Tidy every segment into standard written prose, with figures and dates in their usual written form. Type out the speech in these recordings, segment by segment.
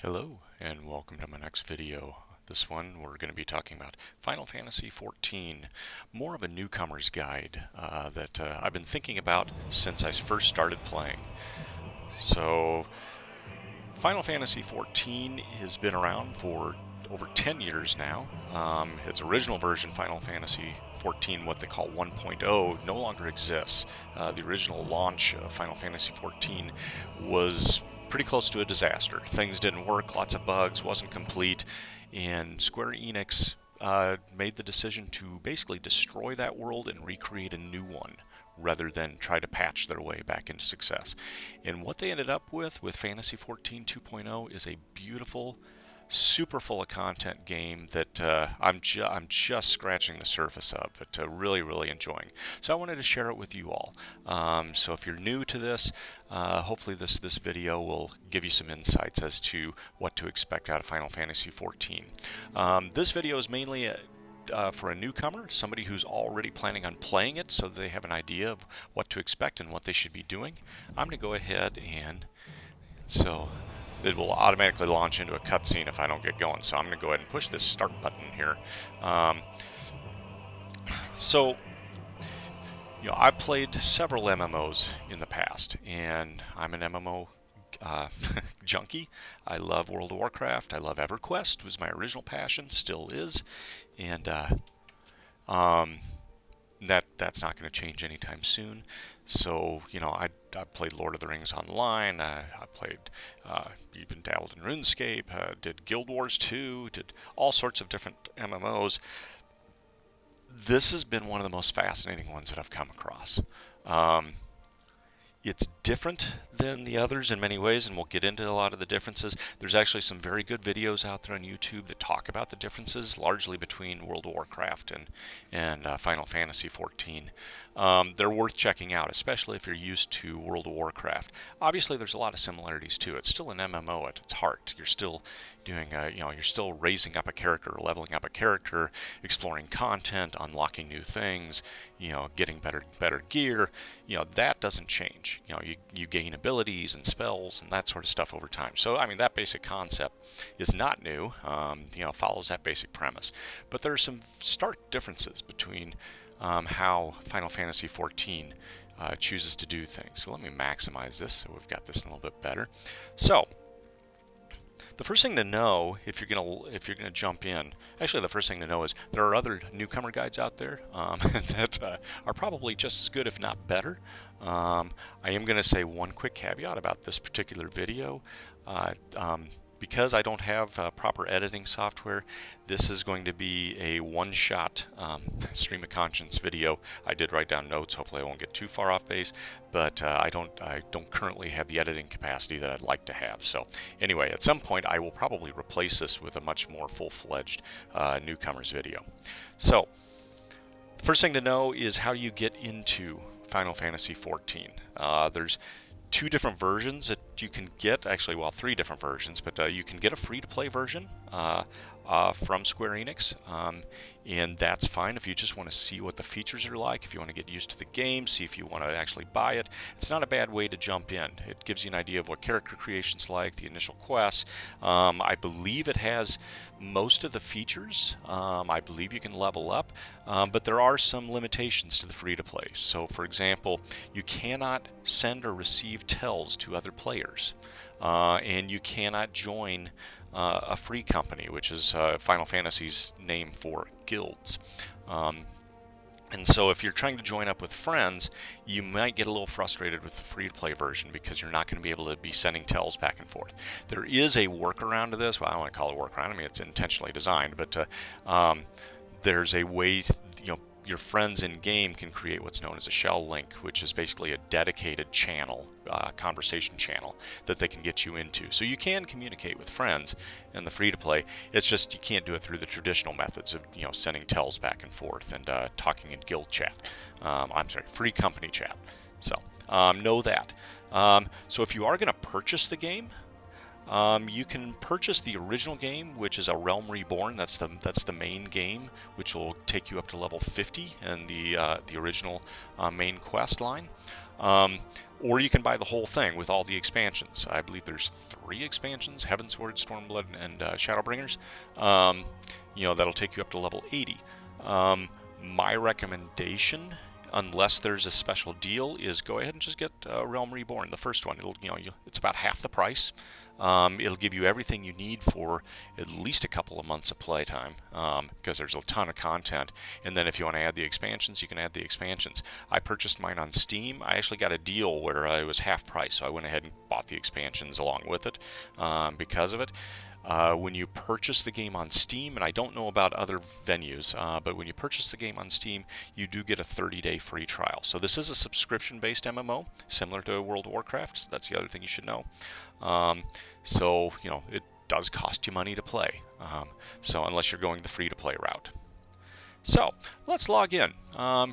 Hello and welcome to my next video. This one we're going to be talking about Final Fantasy XIV, more of a newcomer's guide that I've been thinking about since I first started playing. So Final Fantasy XIV has been around for over 10 years now. Its original version, Final Fantasy XIV, what they call 1.0, no longer exists. The original launch of Final Fantasy XIV was pretty close to a disaster. Things didn't work, lots of bugs, wasn't complete, and Square Enix made the decision to basically destroy that world and recreate a new one rather than try to patch their way back into success. And what they ended up with Fantasy XIV 2.0 is a beautiful, super full of content game that I'm just scratching the surface of, but really enjoying. So I wanted to share it with you all. So if you're new to this, hopefully this video will give you some insights as to what to expect out of Final Fantasy XIV. This video is mainly for a newcomer, somebody who's already planning on playing it, so they have an idea of what to expect and what they should be doing. I'm going to go ahead and it will automatically launch into a cutscene if I don't get going. So I'm going to go ahead and push this start button here. I've played several MMOs in the past, and I'm an MMO junkie. I love World of Warcraft. I love EverQuest. It was my original passion, still is, and that's not going to change anytime soon. So I played Lord of the Rings Online. I played even dabbled in RuneScape. Did Guild Wars 2. Did all sorts of different MMOs. This has been one of the most fascinating ones that I've come across. It's different than the others in many ways, and we'll get into a lot of the differences. There's actually some very good videos out there on YouTube that talk about the differences, largely between World of Warcraft and Final Fantasy XIV. They're worth checking out, especially if you're used to World of Warcraft. Obviously, there's a lot of similarities too. It's still an MMO at its heart. You're still doing, you're still raising up a character, leveling up a character, exploring content, unlocking new things, getting better gear. That doesn't change. You gain abilities and spells and that sort of stuff over time. So, that basic concept is not new. Follows that basic premise. But there are some stark differences between how Final Fantasy XIV chooses to do things. So let me maximize this so we've got this a little bit better. So the first thing to know if you're gonna jump in, actually the first thing to know is there are other newcomer guides out there that are probably just as good, if not better. I am going to say one quick caveat about this particular video. Because I don't have proper editing software, this is going to be a one-shot stream of conscience video. I did write down notes. Hopefully I won't get too far off base, but I don't currently have the editing capacity that I'd like to have. So anyway, at some point I will probably replace this with a much more full-fledged newcomers video. So first thing to know is how you get into Final Fantasy XIV. There's two different versions that you can get, actually, well, three different versions, but you can get a free-to-play version from Square Enix, and that's fine if you just want to see what the features are like, if you want to get used to the game, see if you want to actually buy it. It's not a bad way to jump in. It gives you an idea of what character creation's like, the initial quests. I believe it has most of the features. I believe you can level up, but there are some limitations to the free-to-play. So, for example, you cannot send or receive tells to other players, and you cannot join a free company, which is Final Fantasy's name for guilds. And so if you're trying to join up with friends, you might get a little frustrated with the free-to-play version because you're not going to be able to be sending tells back and forth. There is a workaround to this. Well, I don't want to call it a workaround. It's intentionally designed, but there's a way, your friends in game can create what's known as a shell link, which is basically a dedicated channel, conversation channel that they can get you into. So you can communicate with friends in the free-to-play. It's just you can't do it through the traditional methods of sending tells back and forth and talking in guild chat. Free company chat. So know that. So if you are going to purchase the game, you can purchase the original game, which is A Realm Reborn. That's the main game, which will take you up to level 50 in the original main quest line. Or you can buy the whole thing with all the expansions. I believe there's 3 expansions: Heavensward, Stormblood, and Shadowbringers. That'll take you up to level 80. My recommendation, unless there's a special deal, is go ahead and just get Realm Reborn, the first one. It's about half the price. It'll give you everything you need for at least a couple of months of playtime, because there's a ton of content. And then if you want to add the expansions, you can add the expansions. I purchased mine on Steam. I actually got a deal where it was half price, so I went ahead and bought the expansions along with it because of it. When you purchase the game on Steam, and I don't know about other venues, but when you purchase the game on Steam, you do get a 30-day free trial. So this is a subscription-based MMO, similar to World of Warcraft. So that's the other thing you should know. It does cost you money to play. So unless you're going the free-to-play route. So let's log in.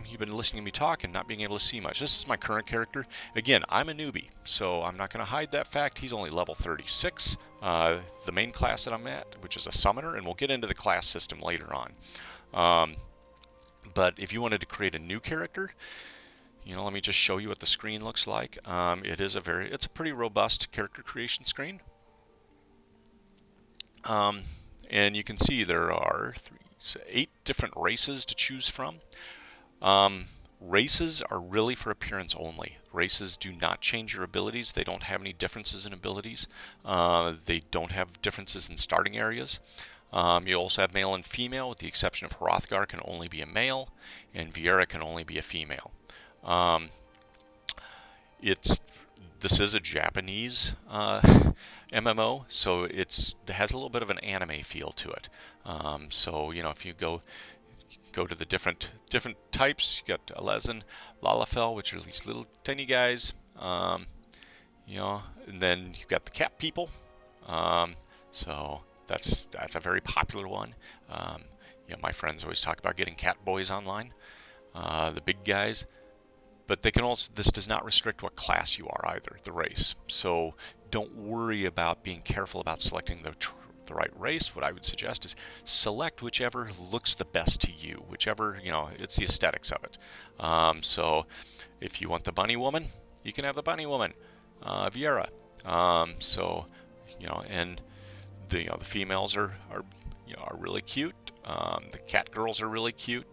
You've been listening to me talk and not being able to see much. This is my current character. Again, I'm a newbie, so I'm not going to hide that fact. He's only level 36. The main class that I'm at, which is a summoner, and we'll get into the class system later on. But if you wanted to create a new character, let me just show you what the screen looks like. It's a pretty robust character creation screen. And you can see there are 8 different races to choose from. Races are really for appearance only. Races do not change your abilities. They don't have any differences in abilities. They don't have differences in starting areas. You also have male and female, with the exception of Hrothgar can only be a male, and Viera can only be a female. This is a Japanese MMO, so it has a little bit of an anime feel to it. If you go to the different types, you got Alezen, Lalafell, which are these little tiny guys. And then you've got the cat people. So that's a very popular one. My friends always talk about getting cat boys online, the big guys. But this does not restrict what class you are either, the race. So don't worry about being careful about selecting the right race. What I would suggest is select whichever looks the best to you, whichever, it's the aesthetics of it. So if you want the bunny woman, you can have the bunny woman, Viera. And the females are really cute. The cat girls are really cute.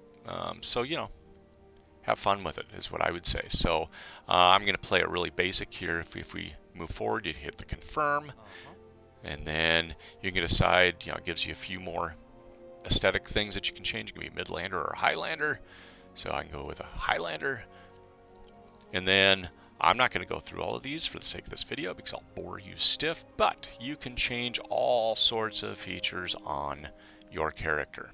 Have fun with it is what I would say. So I'm going to play it really basic here. If we move forward, you hit the confirm, and then you can decide. It gives you a few more aesthetic things that you can change. It can be Midlander or Highlander. So I can go with a Highlander, and then I'm not going to go through all of these for the sake of this video because I'll bore you stiff. But you can change all sorts of features on your character.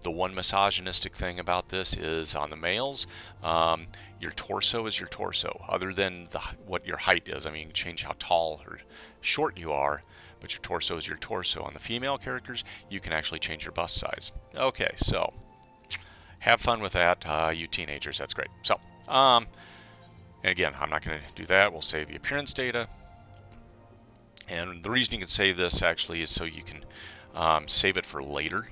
The one misogynistic thing about this is on the males, your torso is your torso, other than what your height is. I mean, you can change how tall or short you are, but your torso is your torso. On the female characters, you can actually change your bust size. Okay, so have fun with that, you teenagers. That's great. So, and again, I'm not going to do that. We'll save the appearance data. And the reason you can save this actually is so you can save it for later.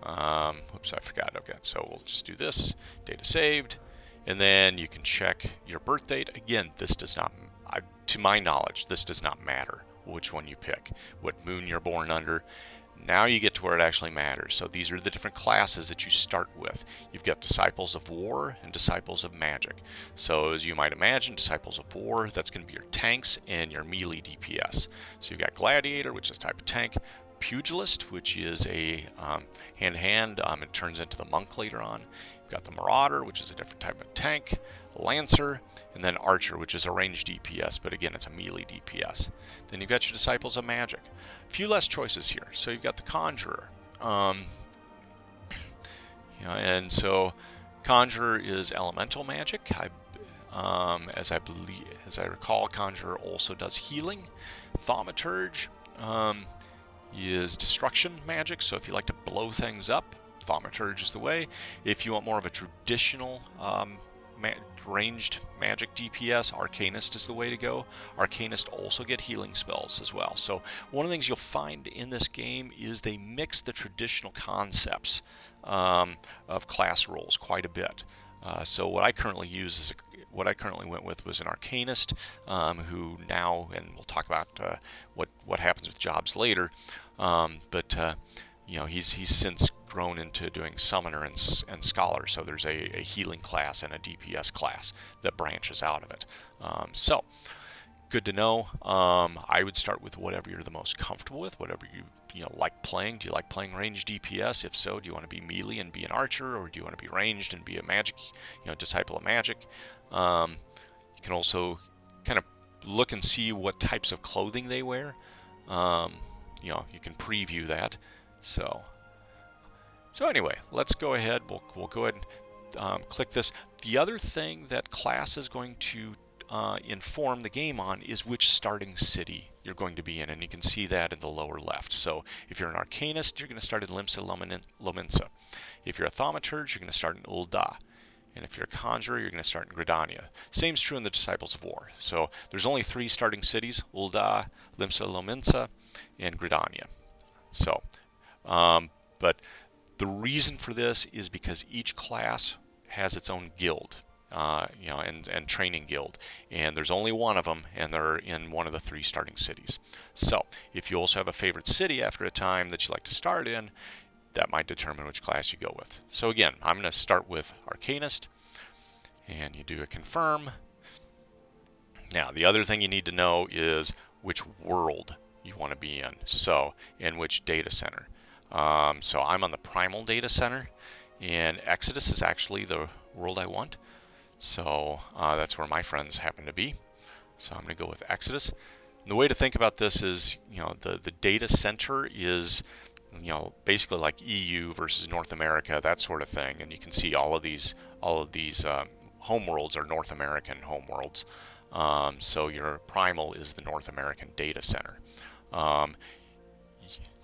Oops, I forgot. Okay, so we'll just do this, data saved, and then you can check your birth date. Again, this does not, to my knowledge, this does not matter which one you pick, what moon you're born under. Now you get to where it actually matters. So these are the different classes that you start with. You've got Disciples of War and Disciples of Magic. So as you might imagine, Disciples of War, that's going to be your tanks and your melee DPS. So you've got Gladiator, which is a type of tank, Pugilist, which is a hand-to-hand, it turns into the monk later on. You've got the Marauder, which is a different type of tank, Lancer, and then Archer, which is a ranged DPS, but again, it's a melee DPS. Then you've got your Disciples of Magic. A few less choices here. So you've got the Conjurer. And so Conjurer is elemental magic. As I recall, Conjurer also does healing. Thaumaturge is destruction magic, so if you like to blow things up, Thaumaturge is the way. If you want more of a traditional ranged magic DPS, Arcanist is the way to go. Arcanists also get healing spells as well. So one of the things you'll find in this game is they mix the traditional concepts of class roles quite a bit. So what I currently use is what I currently went with was an Arcanist, who now, and we'll talk about what happens with jobs later, but you know, he's since grown into doing Summoner and Scholar, so there's a healing class and a DPS class that branches out of it. So good to know. I would start with whatever you're the most comfortable with, whatever you know like playing. Do you like playing ranged DPS? If so, do you want to be melee and be an archer, or do you want to be ranged and be a magic, you know, disciple of magic? You can also kind of look and see what types of clothing they wear. You know, you can preview that. So anyway, let's go ahead. We'll go ahead and click this. The other thing that class is going to inform the game on is which starting city you're going to be in, and you can see that in the lower left. So if you're an Arcanist, you're going to start in Limsa Lominsa. If you're a Thaumaturge, you're going to start in Ul'dah. And if you're a Conjurer, you're going to start in Gridania. Same's true in the Disciples of War. So there's only 3 starting cities: Ul'dah, Limsa Lominsa, and Gridania. So, but the reason for this is because each class has its own guild. You know, and training guild, and there's only one of them, and they're in one of the 3 starting cities. So if you also have a favorite city after a time that you like to start in, that might determine which class you go with. So again, I'm going to start with Arcanist, and you do a confirm. Now the other thing you need to know is which world you want to be in, so in which data center. So I'm on the Primal data center, and Exodus is actually the world I want. So that's where my friends happen to be. So I'm going to go with Exodus. And the way to think about this is, you know, the data center is, you know, basically like EU versus North America, that sort of thing. And you can see all of these homeworlds are North American homeworlds. So your Primal is the North American data center.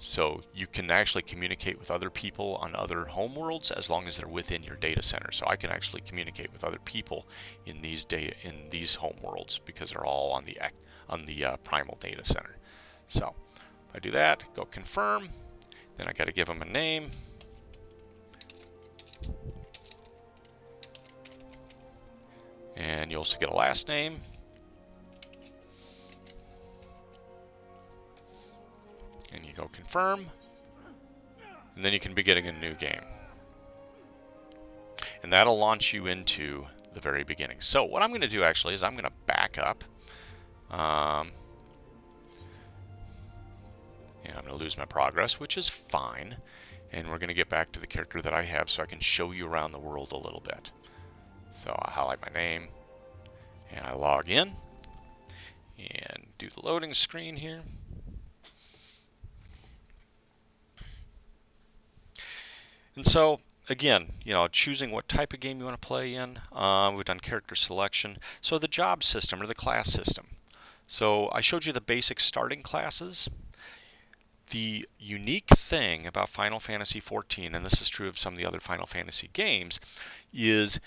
So you can actually communicate with other people on other homeworlds as long as they're within your data center. So I can actually communicate with other people in these homeworlds because they're all on the Primal data center. So if I do that, go confirm, then I got to give them a name. And you also get a last name. And you go confirm, and then you can be getting a new game. And that'll launch you into the very beginning. So what I'm going to do actually is I'm going to back up. And I'm going to lose my progress, which is fine. And we're going to get back to the character that I have so I can show you around the world a little bit. So I highlight my name, and I log in, and do the loading screen here. And so, again, you know, choosing what type of game you want to play in. We've done character selection. So the job system or the class system. So I showed you the basic starting classes. The unique thing about Final Fantasy XIV, and this is true of some of the other Final Fantasy games, is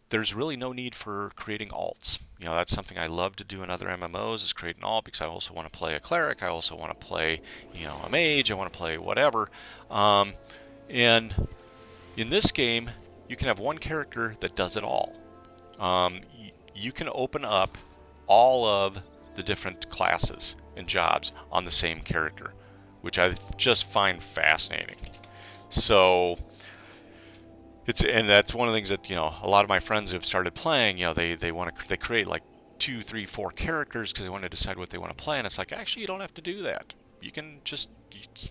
there's really no need for creating alts. You know, that's something I love to do in other MMOs, is create an alt, because I also want to play a cleric, I also want to play, you know, a mage, I want to play whatever. And in this game, you can have one character that does it all. You can open up all of the different classes and jobs on the same character, which I just find fascinating. So and that's one of the things that, you know, a lot of my friends who have started playing, you know, they create like 2, 3, 4 characters because they want to decide what they want to play, and it's like, actually, you don't have to do that. You can just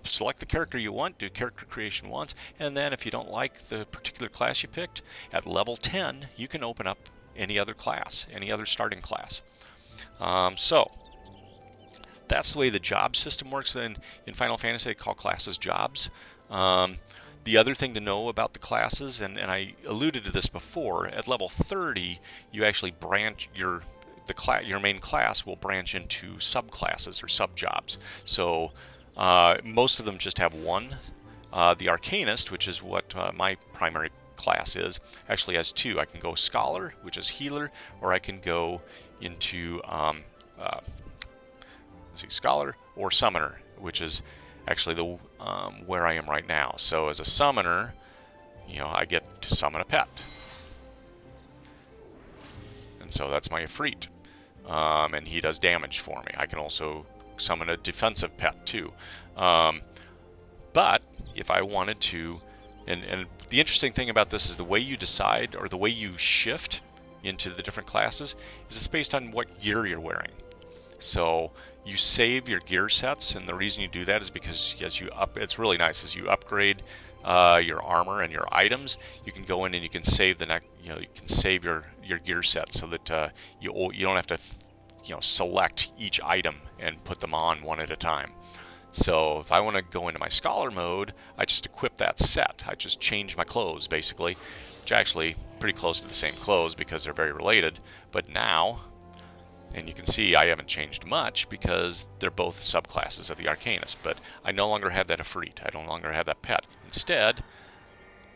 select the character you want, do character creation once, and then if you don't like the particular class you picked, at level 10, you can open up any other class, any other starting class. So that's the way the job system works. In Final Fantasy, they call classes jobs. The other thing to know about the classes, and I alluded to this before, at level 30, you actually branch your main class will branch into subclasses or subjobs. So most of them just have one. The Arcanist, which is what my primary class is, actually has 2. I can go Scholar, which is healer, or I can go into Scholar or Summoner, which is actually the where I am right now. So as a Summoner, you know, I get to summon a pet. So that's my Ifrit. And he does damage for me. I can also summon a defensive pet too. But if I wanted to, and the interesting thing about this is the way you decide, or the way you shift into the different classes, is it's based on what gear you're wearing. So you save your gear sets, and the reason you do that is because as you it's really nice, as you upgrade your armor and your items, you can go in and you can save the next, you can save your gear set, so that you don't have to select each item and put them on one at a time. So if I want to go into my scholar mode, I just equip that set. I just change my clothes basically, which are actually pretty close to the same clothes because they're very related. But now, and you can see I haven't changed much because they're both subclasses of the Arcanist, but I no longer have that Ifrit. I no longer have that pet. Instead,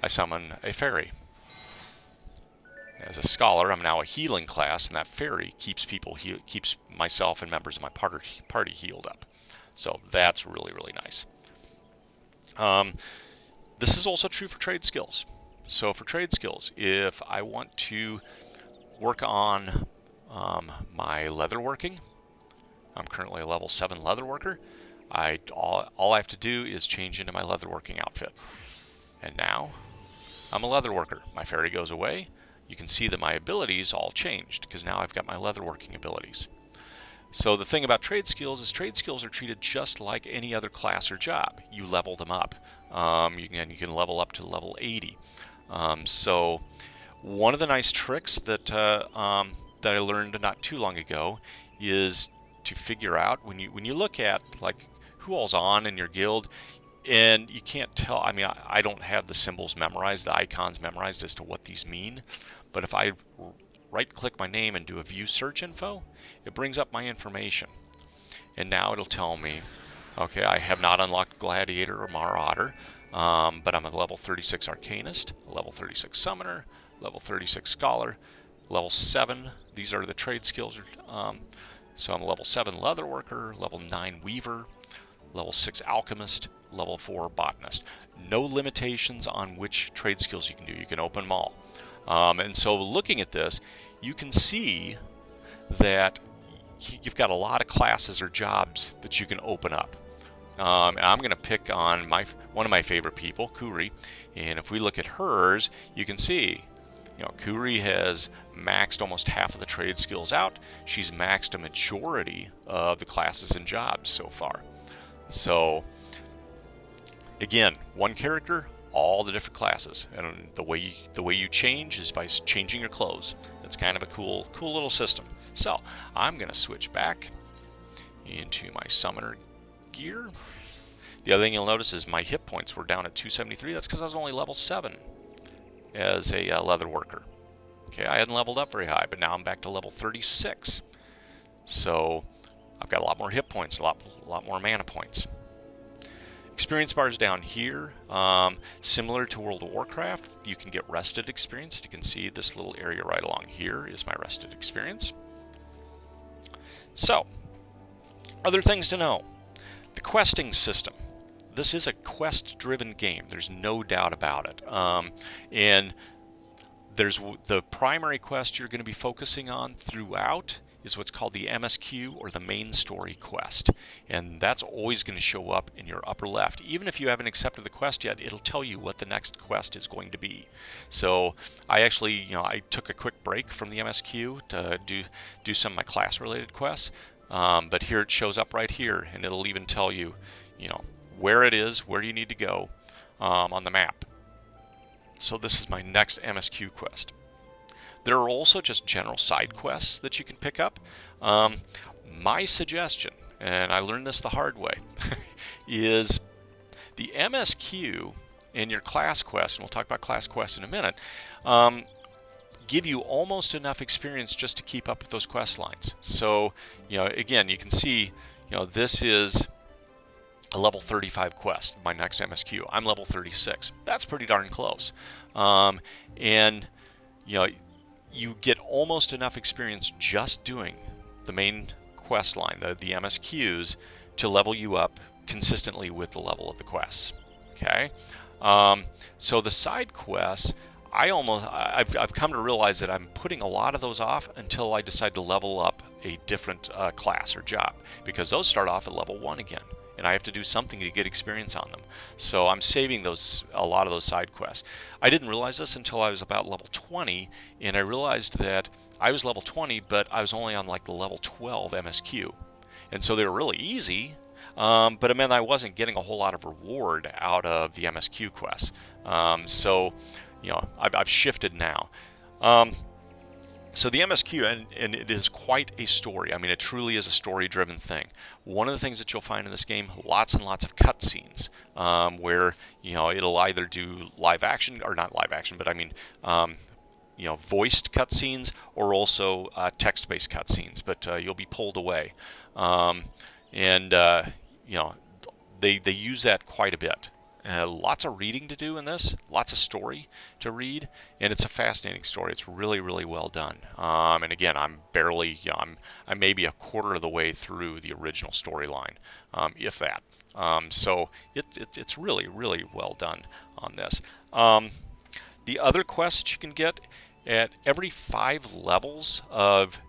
I summon a fairy. As a scholar, I'm now a healing class, and that fairy keeps keeps myself and members of my party healed up. So that's really, really nice. This is also true for trade skills. So for trade skills, if I want to work on my leatherworking, I'm currently a level 7 leatherworker. All I have to do is change into my leatherworking outfit. And now I'm a leatherworker. My fairy goes away. You can see that my abilities all changed because now I've got my leatherworking abilities. So the thing about trade skills is trade skills are treated just like any other class or job. You level them up. You can level up to level 80. So one of the nice tricks that I learned not too long ago is to figure out when you look at like who all's on in your guild, and you can't tell. I mean, I don't have the symbols memorized, the icons memorized as to what these mean. But if I right-click my name and do a view search info, it brings up my information. And now it'll tell me, okay, I have not unlocked Gladiator or Marauder, but I'm a level 36 Arcanist, a level 36 Summoner, level 36 Scholar, level 7. These are the trade skills. So I'm a level 7 Leatherworker, level 9 Weaver, level 6 Alchemist, level 4 Botanist. No limitations on which trade skills you can do. You can open them all. And so looking at this, you can see that you've got a lot of classes or jobs that you can open up. And I'm going to pick on one of my favorite people, Kuri. And if we look at hers, you can see, Kuri has maxed almost half of the trade skills out. She's maxed a majority of the classes and jobs so far. So again, one character, all the different classes, and the way you change is by changing your clothes. That's kind of a cool little system. So I'm going to switch back into my summoner gear. The other thing you'll notice is my hit points were down at 273. That's because I was only level 7 as a leather worker. Okay, I hadn't leveled up very high, but now I'm back to level 36. So I've got a lot more hit points, a lot more mana points. Experience bars down here, similar to World of Warcraft, you can get rested experience. You can see this little area right along here is my rested experience. So, other things to know. The questing system. This is a quest-driven game. There's no doubt about it. And there's the primary quest you're going to be focusing on throughout is what's called the MSQ, or the main story quest, and that's always going to show up in your upper left. Even if you haven't accepted the quest yet, it'll tell you what the next quest is going to be. So I actually, I took a quick break from the MSQ to do some of my class related quests, but here it shows up right here, and it'll even tell you, where it is, where you need to go on the map. So this is my next MSQ quest. There are also just general side quests that you can pick up. My suggestion, and I learned this the hard way, is the MSQ and your class quest, and we'll talk about class quests in a minute, give you almost enough experience just to keep up with those quest lines. So, again, you can see, this is a level 35 quest, my next MSQ. I'm level 36. That's pretty darn close. And, you get almost enough experience just doing the main quest line, the MSQs, to level you up consistently with the level of the quests. Okay? So the side quests, I've come to realize that I'm putting a lot of those off until I decide to level up a different class or job, because those start off at level 1 again, and I have to do something to get experience on them. So I'm saving a lot of those side quests. I didn't realize this until I was about level 20, and I realized that I was level 20, but I was only on like the level 12 MSQ, and so they were really easy. But it meant I wasn't getting a whole lot of reward out of the MSQ quests. So, you know, I've shifted now. So the MSQ, and it is quite a story. I mean, it truly is a story-driven thing. One of the things that you'll find in this game, lots and lots of cutscenes, where, you know, it'll either do live action, or not live action, but I mean, you know, voiced cutscenes, or also text-based cutscenes, but you'll be pulled away. You know, they use that quite a bit. Lots of reading to do in this, lots of story to read, and it's a fascinating story. It's really, really well done. And again, I'm barely, you know, I'm maybe a quarter of the way through the original storyline, if that. So it's really, really well done on this. The other quests that you can get at every 5 levels of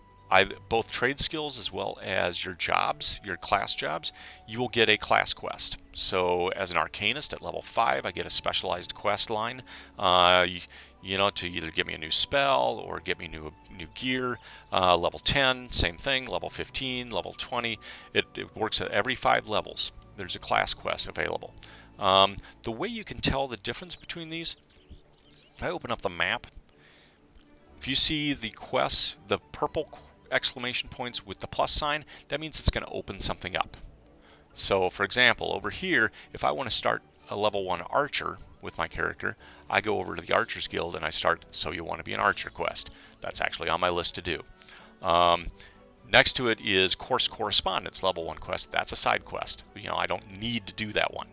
both trade skills as well as your jobs, your class jobs, you will get a class quest. So as an Arcanist at level 5, I get a specialized quest line, you know, to either get me a new spell or get me new gear. Level 10, same thing. Level 15, level 20. It works at every 5 levels. There's a class quest available. The way you can tell the difference between these, if I open up the map, if you see the quests, the purple exclamation points with the plus sign, that means it's going to open something up. So for example, over here, if I want to start a level 1 archer with my character, I go over to the Archers Guild and I start So You Want to Be an Archer quest. That's actually on my list to do. Next to it is Course Correspondence, level 1 quest. That's a side quest. You know, I don't need to do that one.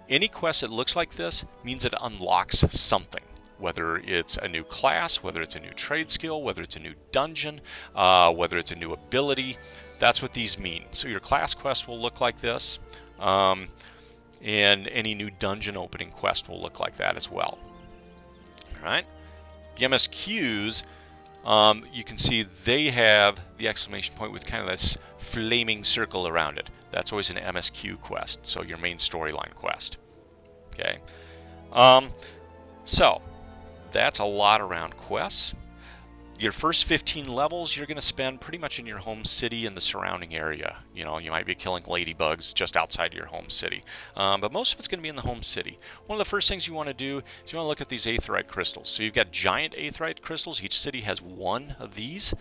Any quest that looks like this means it unlocks something. Whether it's a new class, whether it's a new trade skill, whether it's a new dungeon, whether it's a new ability. That's what these mean. So your class quest will look like this, and any new dungeon opening quest will look like that as well. All right. The MSQs, you can see they have the exclamation point with kind of this flaming circle around it. That's always an MSQ quest, so your main storyline quest. Okay. So that's a lot around quests. Your first 15 levels you're going to spend pretty much in your home city and the surrounding area. You know, you might be killing ladybugs just outside your home city, but most of it's going to be in the home city. One of the first things you want to do is you want to look at these aetheryte crystals. So you've got giant aetheryte crystals. Each city has one of these.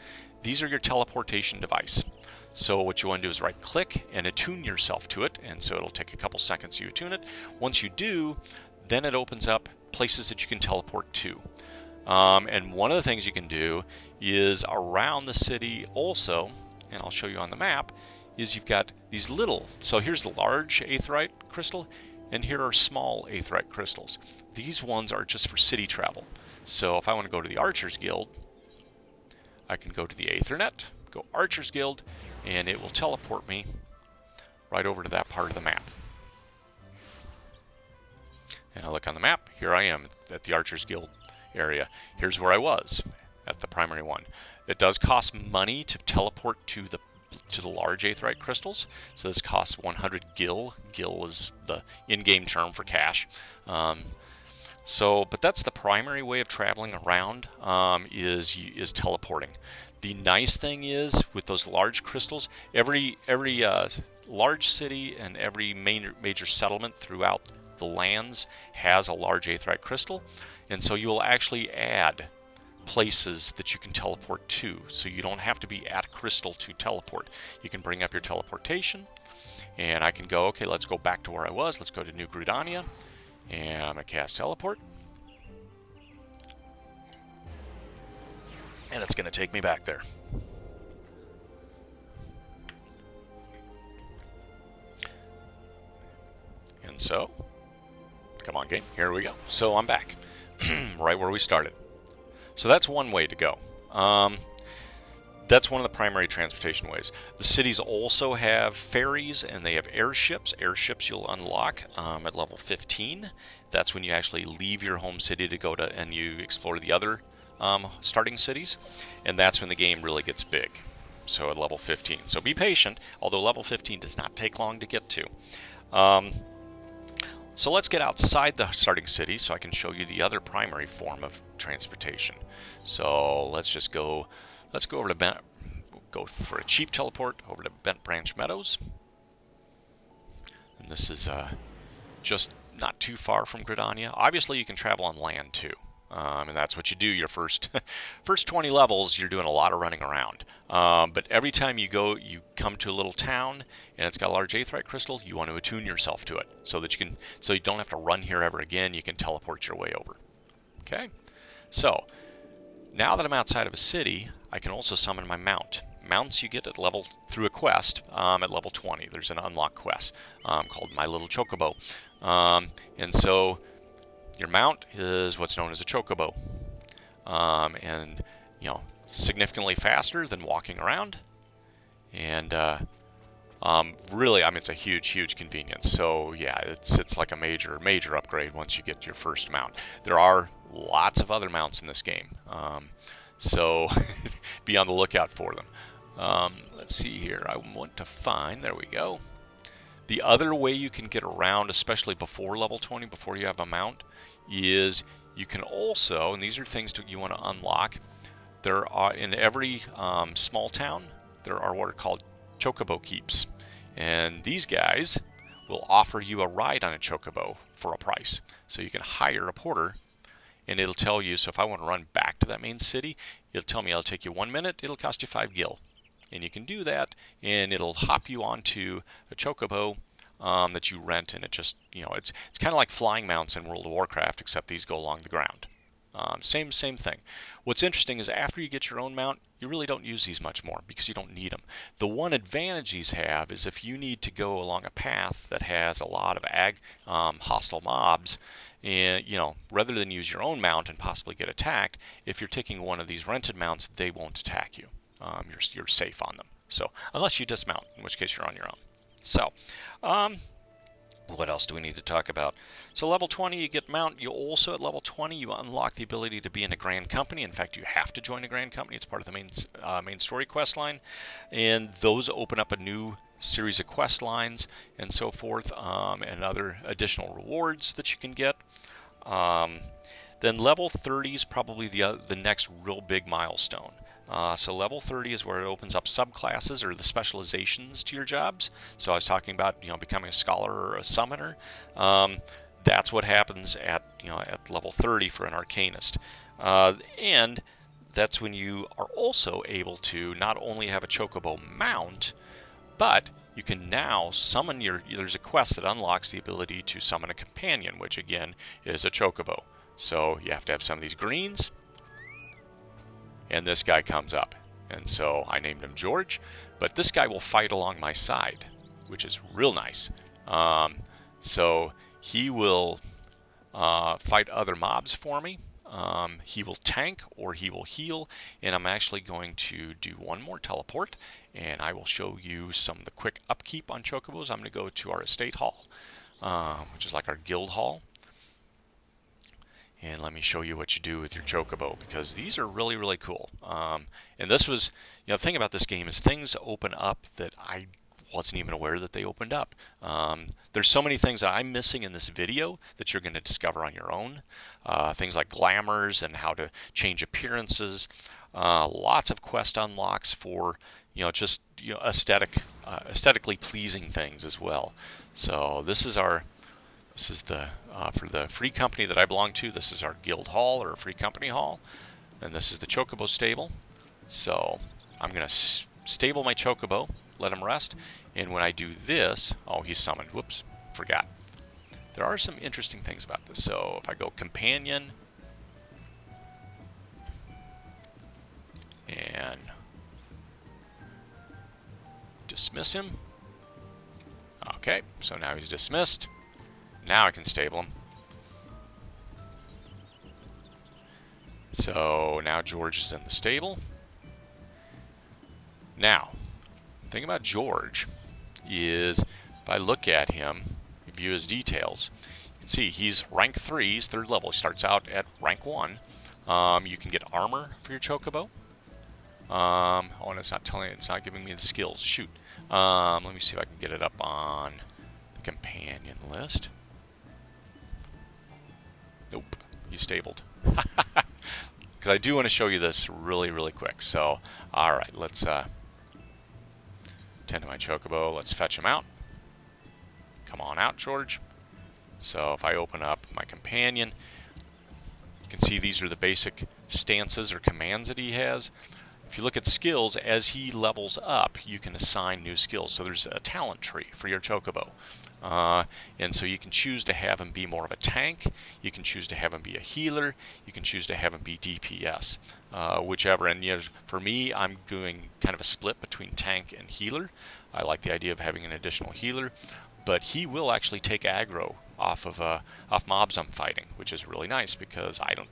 These are your teleportation device. So what you want to do is right click and attune yourself to it, and so it'll take a couple seconds to attune it. Once you do, then it opens up places that you can teleport to. And one of the things you can do is around the city also, and I'll show you on the map, is you've got these little, so here's the large aetheryte crystal, and here are small aetheryte crystals. These ones are just for city travel. So if I want to go to the Archers Guild, I can go to the Aethernet, go Archers Guild, and it will teleport me right over to that part of the map. And I look on the map, here I am at the Archers Guild area. Here's where I was at the primary one. It does cost money to teleport to the large aetheryte crystals. So this costs 100 gil. Gil is the in-game term for cash. But that's the primary way of traveling around, is teleporting. The nice thing is with those large crystals, every large city and every major settlement throughout the lands has a large aetheryte crystal, and so you will actually add places that you can teleport to, so you don't have to be at a crystal to teleport. You can bring up your teleportation, and I can go, okay, let's go back to where I was. Let's go to New Grudania, and I'm going to cast teleport, and it's going to take me back there. And so, come on game, here we go. So I'm back, right where we started. So that's one way to go. That's one of the primary transportation ways. The cities also have ferries and they have airships. Airships you'll unlock at level 15. That's when you actually leave your home city to go to and you explore the other starting cities. And that's when the game really gets big. So at level 15. So be patient, although level 15 does not take long to get to. So let's get outside the starting city so I can show you the other primary form of transportation. So let's just go. Let's go over to go for a cheap teleport over to Bent Branch Meadows. And this is just not too far from Gridania. Obviously, you can travel on land too. And that's what you do your first 20 levels. You're doing a lot of running around. But every time you come to a little town and it's got a large aetheryte crystal, you want to attune yourself to it so that you don't have to run here ever again. You can teleport your way over. Okay. So now that I'm outside of a city, I can also summon my mount. Mounts you get through a quest at level 20. There's an unlock quest called My Little Chocobo, and so your mount is what's known as a chocobo, and significantly faster than walking around, and really, I mean, it's a huge convenience. So yeah, it's like a major upgrade once you get your first mount. There are lots of other mounts in this game, so be on the lookout for them. Let's see here. I want to find. There we go. The other way you can get around, especially before level 20, before you have a mount, is you can also, and these are things you want to unlock. There are in every small town there are what are called chocobo keeps, and these guys will offer you a ride on a chocobo for a price. So you can hire a porter, and it'll tell you. So if I want to run back to that main city, it'll tell me it'll take you 1 minute. It'll cost you 5 gil. And you can do that, and it'll hop you onto a chocobo that you rent, and it just, it's kind of like flying mounts in World of Warcraft, except these go along the ground. Same thing. What's interesting is after you get your own mount, you really don't use these much more because you don't need them. The one advantage these have is if you need to go along a path that has a lot of hostile mobs, and rather than use your own mount and possibly get attacked, if you're taking one of these rented mounts, they won't attack you. You're safe on them. So unless you dismount, in which case you're on your own. So what else do we need to talk about? So level 20 you get mount. You also at level 20 you unlock the ability to be in a grand company. In fact, you have to join a grand company. It's part of the main story quest line, and those open up a new series of quest lines and so forth, and other additional rewards that you can get. Then level 30 is probably the next real big milestone. So level 30 is where it opens up subclasses or the specializations to your jobs. So I was talking about becoming a scholar or a summoner. That's what happens at level 30 for an arcanist, and that's when you are also able to not only have a chocobo mount, but you can now summon there's a quest that unlocks the ability to summon a companion, which again is a chocobo. So you have to have some of these greens, and this guy comes up. And so I named him George, but this guy will fight along my side, which is real nice. So he will fight other mobs for me. He will tank or he will heal, and I'm actually going to do one more teleport, and I will show you some of the quick upkeep on chocobos. I'm going to go to our estate hall, which is like our guild hall. And let me show you what you do with your chocobo, because these are really cool. And this was, the thing about this game is things open up that I wasn't even aware that they opened up. There's so many things that I'm missing in this video that you're going to discover on your own. Things like glamours and how to change appearances. Lots of quest unlocks for just aesthetically pleasing things as well. So this is the for the free company that I belong to. This is our guild hall or free company hall, and this is the chocobo stable. So I'm gonna stable my chocobo, let him rest, and when I do this, oh, he's summoned. Whoops, forgot. There are some interesting things about this. So if I go companion and dismiss him, okay, so now he's dismissed. Now I can stable him. So now George is in the stable. Now, the thing about George is if I look at him, view his details, you can see he's rank 3, he's 3rd level. He starts out at rank 1. You can get armor for your chocobo. Oh, and it's not telling, it's not giving me the skills. Shoot. Let me see if I can get it up on the companion list. Nope, he's stabled. Because I do want to show you this really, really quick. So, all right, let's tend to my chocobo. Let's fetch him out. Come on out, George. So if I open up my companion, you can see these are the basic stances or commands that he has. If you look at skills, as he levels up, you can assign new skills. So there's a talent tree for your chocobo. And so you can choose to have him be more of a tank. You can choose to have him be a healer. You can choose to have him be DPS, whichever. And for me, I'm doing kind of a split between tank and healer. I like the idea of having an additional healer, but he will actually take aggro off mobs I'm fighting, which is really nice because I don't,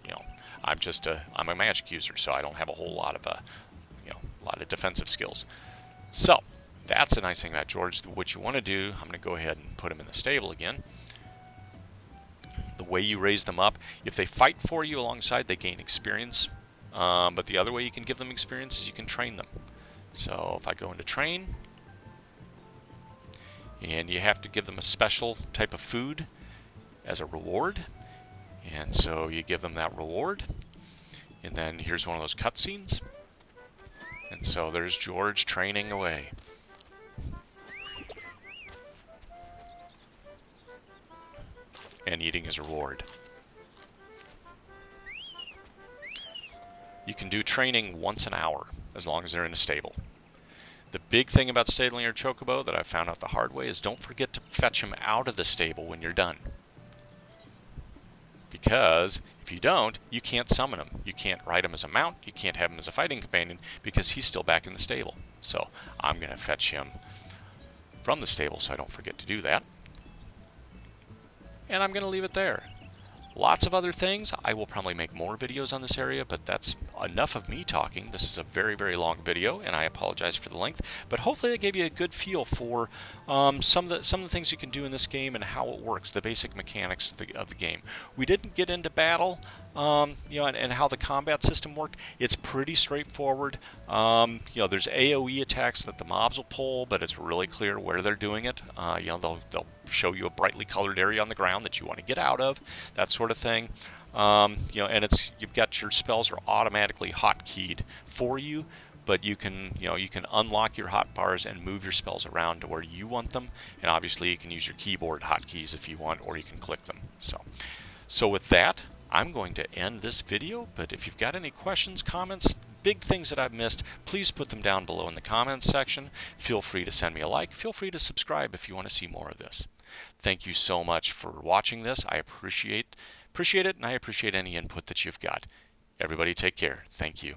I'm a magic user, so I don't have a whole lot of defensive skills. So that's the nice thing about George. What you want to do, I'm going to go ahead and put him in the stable again. The way you raise them up, if they fight for you alongside, they gain experience. But the other way you can give them experience is you can train them. So if I go into train, and you have to give them a special type of food as a reward. And so you give them that reward. And then here's one of those cutscenes. And so there's George training away. And eating his reward. You can do training once an hour, as long as they're in a stable. The big thing about stabling your chocobo that I found out the hard way is don't forget to fetch him out of the stable when you're done. Because if you don't, you can't summon him. You can't ride him as a mount. You can't have him as a fighting companion because he's still back in the stable. So I'm going to fetch him from the stable so I don't forget to do that. And I'm going to leave it there. Lots of other things. I will probably make more videos on this area, but that's enough of me talking. This is a very, very long video, and I apologize for the length. But hopefully that gave you a good feel for some of the things you can do in this game and how it works, the basic mechanics of the game. We didn't get into battle, and how the combat system worked. It's pretty straightforward. There's AOE attacks that the mobs will pull, but it's really clear where they're doing it. They'll show you a brightly colored area on the ground that you want to get out of, that sort of thing. And you've got your spells are automatically hotkeyed for you, but you can unlock your hotbars and move your spells around to where you want them. And obviously you can use your keyboard hotkeys if you want, or you can click them. So with that, I'm going to end this video, but if you've got any questions, comments, big things that I've missed, please put them down below in the comments section. Feel free to send me a like. Feel free to subscribe if you want to see more of this. Thank you so much for watching this. I appreciate it, and I appreciate any input that you've got. Everybody take care. Thank you.